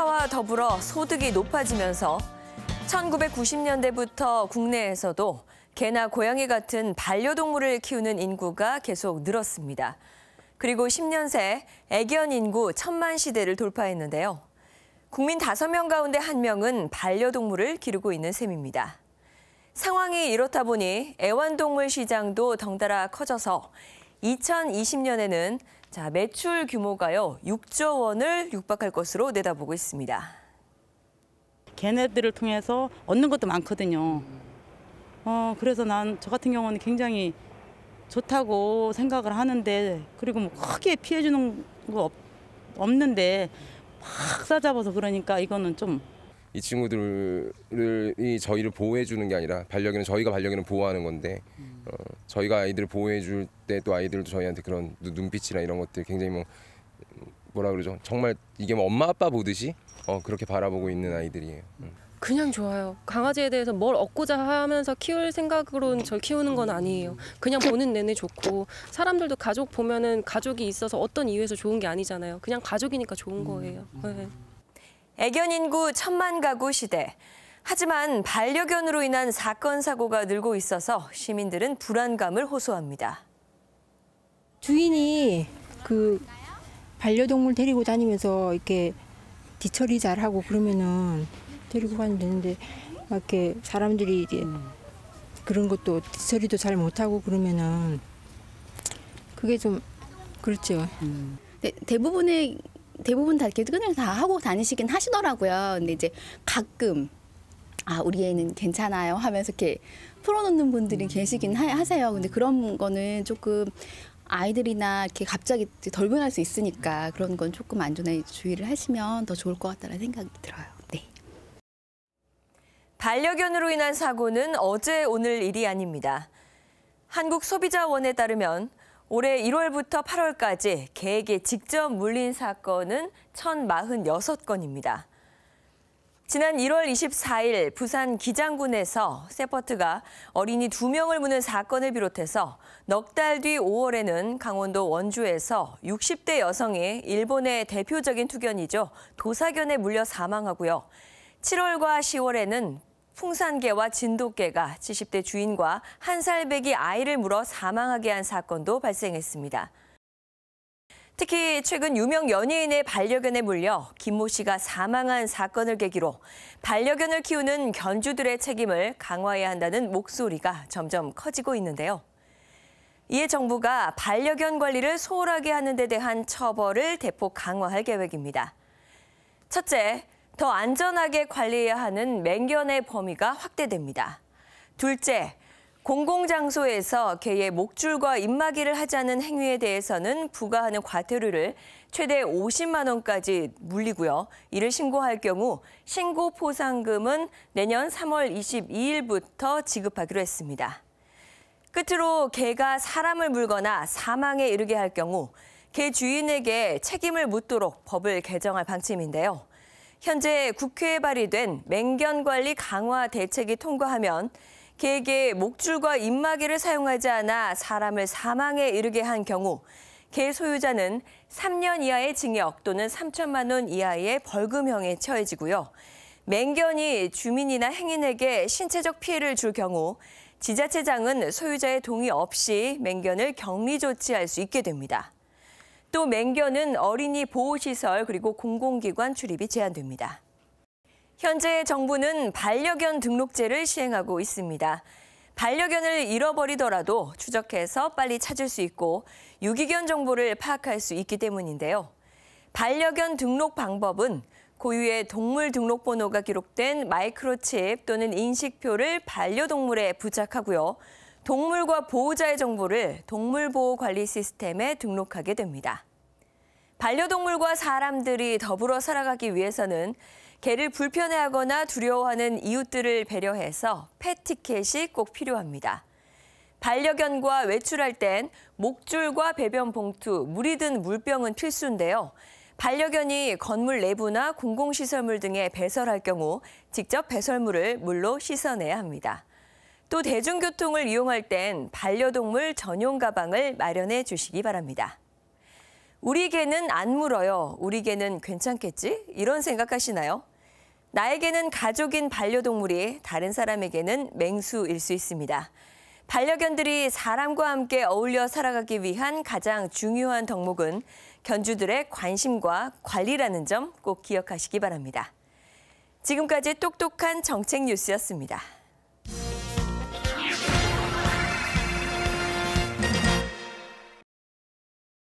고령화와 더불어 소득이 높아지면서 1990년대부터 국내에서도 개나 고양이 같은 반려동물을 키우는 인구가 계속 늘었습니다. 그리고 10년 새 애견 인구 1000만 시대를 돌파했는데요. 국민 5명 가운데 1명은 반려동물을 기르고 있는 셈입니다. 상황이 이렇다 보니 애완동물 시장도 덩달아 커져서 2020년에는 매출 규모가요 6조 원을 육박할 것으로 내다보고 있습니다. 걔네들을 통해서 얻는 것도 많거든요. 그래서 저 같은 경우는 굉장히 좋다고 생각을 하는데, 그리고 뭐 크게 피해 주는 거 없는데 막 싸잡아서 그러니까 이거는 좀. 이 친구들이 저희를 보호해 주는 게 아니라 반려견은 저희가 반려견을 보호하는 건데 저희가 아이들을 보호해 줄 때 또 아이들도 저희한테 그런 눈빛이나 이런 것들 굉장히 뭐라 그러죠? 정말 이게 엄마 아빠 보듯이 그렇게 바라보고 있는 아이들이에요. 그냥 좋아요. 강아지에 대해서 뭘 얻고자 하면서 키울 생각으로는 절 키우는 건 아니에요. 그냥 보는 내내 좋고, 사람들도 가족 보면은 가족이 있어서 어떤 이유에서 좋은 게 아니잖아요. 그냥 가족이니까 좋은 거예요. 네. 애견 인구 1000만 가구 시대. 하지만 반려견으로 인한 사건 사고가 늘고 있어서 시민들은 불안감을 호소합니다. 주인이 그 반려동물 데리고 다니면서 이렇게 뒤처리 잘하고 그러면은 데리고 가면 되는데, 막 이렇게 사람들이 이제 그런 것도 뒤처리도 잘 못하고 그러면은 그게 좀 그렇죠. 네, 대부분 다 이렇게 끈을 다 하고 다니시긴 하시더라고요. 근데 이제 가끔 우리 애는 괜찮아요 하면서 이렇게 풀어놓는 분들이 계시긴 하세요. 근데 그런 거는 조금 아이들이나 이렇게 갑자기 덜 변할 수 있으니까 그런 건 조금 안전에 주의를 하시면 더 좋을 것 같다는 생각이 들어요. 네. 반려견으로 인한 사고는 어제 오늘 일이 아닙니다. 한국소비자원에 따르면 올해 1월부터 8월까지 개에게 직접 물린 사건은 1046건입니다. 지난 1월 24일 부산 기장군에서 세퍼트가 어린이 2명을 무는 사건을 비롯해서 넉 달 뒤 5월에는 강원도 원주에서 60대 여성이 일본의 대표적인 투견이죠, 도사견에 물려 사망하고요. 7월과 10월에는 풍산개와 진돗개가 70대 주인과 1살배기 아이를 물어 사망하게 한 사건도 발생했습니다. 특히 최근 유명 연예인의 반려견에 물려 김모 씨가 사망한 사건을 계기로 반려견을 키우는 견주들의 책임을 강화해야 한다는 목소리가 점점 커지고 있는데요. 이에 정부가 반려견 관리를 소홀하게 하는 데 대한 처벌을 대폭 강화할 계획입니다. 첫째, 더 안전하게 관리해야 하는 맹견의 범위가 확대됩니다. 둘째, 공공장소에서 개의 목줄과 입마개를 하지 않은 행위에 대해서는 부과하는 과태료를 최대 50만 원까지 물리고요. 이를 신고할 경우 신고 포상금은 내년 3월 22일부터 지급하기로 했습니다. 끝으로 개가 사람을 물거나 사망에 이르게 할 경우 개 주인에게 책임을 묻도록 법을 개정할 방침인데요. 현재 국회에 발의된 맹견관리 강화 대책이 통과하면 개에게 목줄과 입마개를 사용하지 않아 사람을 사망에 이르게 한 경우 개 소유자는 3년 이하의 징역 또는 3천만 원 이하의 벌금형에 처해지고요. 맹견이 주민이나 행인에게 신체적 피해를 줄 경우 지자체장은 소유자의 동의 없이 맹견을 격리 조치할 수 있게 됩니다. 또 맹견은 어린이 보호시설 그리고 공공기관 출입이 제한됩니다. 현재 정부는 반려견 등록제를 시행하고 있습니다. 반려견을 잃어버리더라도 추적해서 빨리 찾을 수 있고 유기견 정보를 파악할 수 있기 때문인데요. 반려견 등록 방법은 고유의 동물 등록번호가 기록된 마이크로칩 또는 인식표를 반려동물에 부착하고요. 동물과 보호자의 정보를 동물보호관리 시스템에 등록하게 됩니다. 반려동물과 사람들이 더불어 살아가기 위해서는 개를 불편해하거나 두려워하는 이웃들을 배려해서 펫 티켓이 꼭 필요합니다. 반려견과 외출할 땐 목줄과 배변 봉투, 물이 든 물병은 필수인데요. 반려견이 건물 내부나 공공시설물 등에 배설할 경우 직접 배설물을 물로 씻어내야 합니다. 또 대중교통을 이용할 땐 반려동물 전용 가방을 마련해 주시기 바랍니다. 우리 개는 안 물어요. 우리 개는 괜찮겠지? 이런 생각하시나요? 나에게는 가족인 반려동물이 다른 사람에게는 맹수일 수 있습니다. 반려견들이 사람과 함께 어울려 살아가기 위한 가장 중요한 덕목은 견주들의 관심과 관리라는 점 꼭 기억하시기 바랍니다. 지금까지 똑똑한 정책 뉴스였습니다.